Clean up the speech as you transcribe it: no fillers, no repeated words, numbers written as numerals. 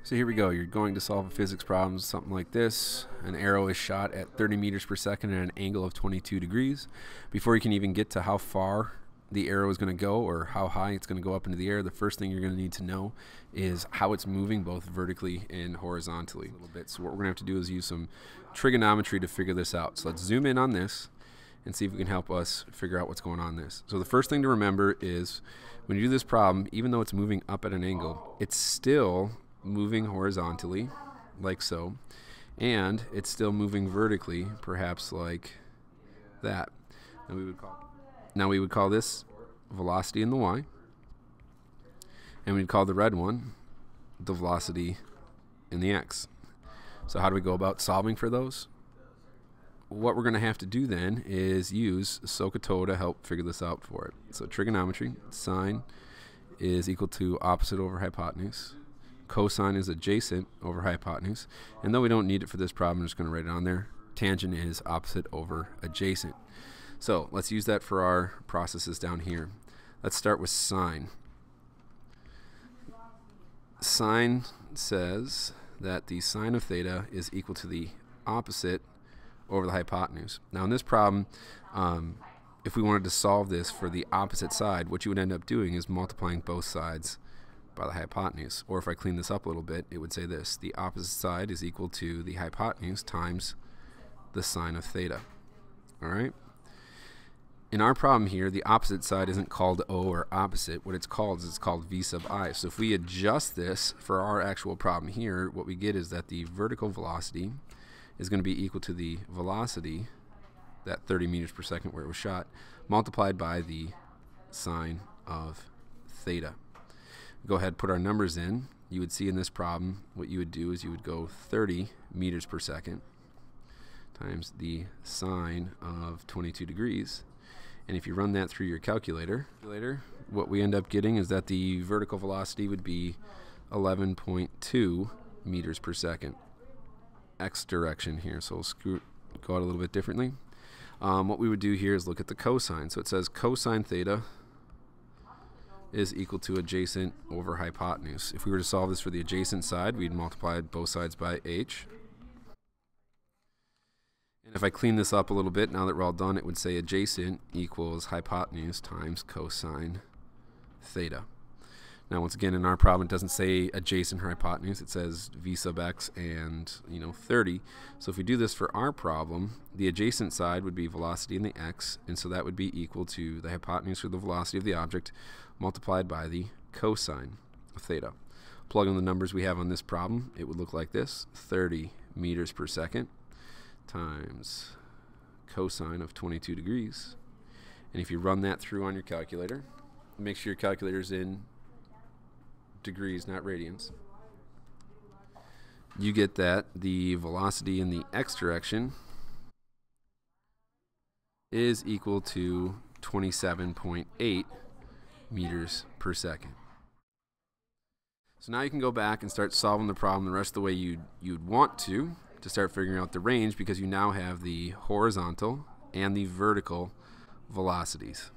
So here we go. You're going to solve a physics problem, something like this. An arrow is shot at 30 meters per second at an angle of 22 degrees. Before you can even get to how far the arrow is going to go or how high it's going to go up into the air, the first thing you're going to need to know is how it's moving both vertically and horizontally a little bit. So what we're going to have to do is use some trigonometry to figure this out. So let's zoom in on this and see if we can help us figure out what's going on in this. So the first thing to remember is when you do this problem, even though it's moving up at an angle, it's still moving horizontally, like so, and it's still moving vertically, perhaps like that. And we would call this velocity in the y, and we'd call the red one the velocity in the x. So how do we go about solving for those? What we're going to have to do then is use SOHCAHTOA to help figure this out for it. So trigonometry, sine is equal to opposite over hypotenuse. Cosine is adjacent over hypotenuse. And though we don't need it for this problem, I'm just going to write it on there. Tangent is opposite over adjacent. So let's use that for our processes down here. Let's start with sine. Sine says that the sine of theta is equal to the opposite over the hypotenuse. Now in this problem, if we wanted to solve this for the opposite side, what you would end up doing is multiplying both sides by the hypotenuse. Or if I clean this up a little bit, it would say this: the opposite side is equal to the hypotenuse times the sine of theta. Alright? In our problem here, the opposite side isn't called O or opposite. What it's called is V sub I. So if we adjust this for our actual problem here, what we get is that the vertical velocity is going to be equal to the velocity, that 30 meters per second where it was shot, multiplied by the sine of theta. Go ahead and put our numbers in. You would see in this problem, what you would do is you would go 30 meters per second times the sine of 22 degrees. And if you run that through your calculator, what we end up getting is that the vertical velocity would be 11.2 meters per second. X direction here, so we'll go out a little bit differently. What we would do here is look at the cosine. So it says cosine theta is equal to adjacent over hypotenuse. If we were to solve this for the adjacent side, we'd multiply both sides by h. And if I clean this up a little bit, now that we're all done, it would say adjacent equals hypotenuse times cosine theta. Now once again, in our problem, it doesn't say adjacent or hypotenuse. It says v sub x and 30. So if we do this for our problem, the adjacent side would be velocity in the x, and so that would be equal to the hypotenuse or the velocity of the object multiplied by the cosine of theta. Plug in the numbers we have on this problem, it would look like this: 30 meters per second times cosine of 22 degrees. And if you run that through on your calculator, make sure your calculator's in degrees, not radians, you get that the velocity in the x direction is equal to 27.8 meters per second. So now you can go back and start solving the problem the rest of the way you'd want to start figuring out the range, because you now have the horizontal and the vertical velocities.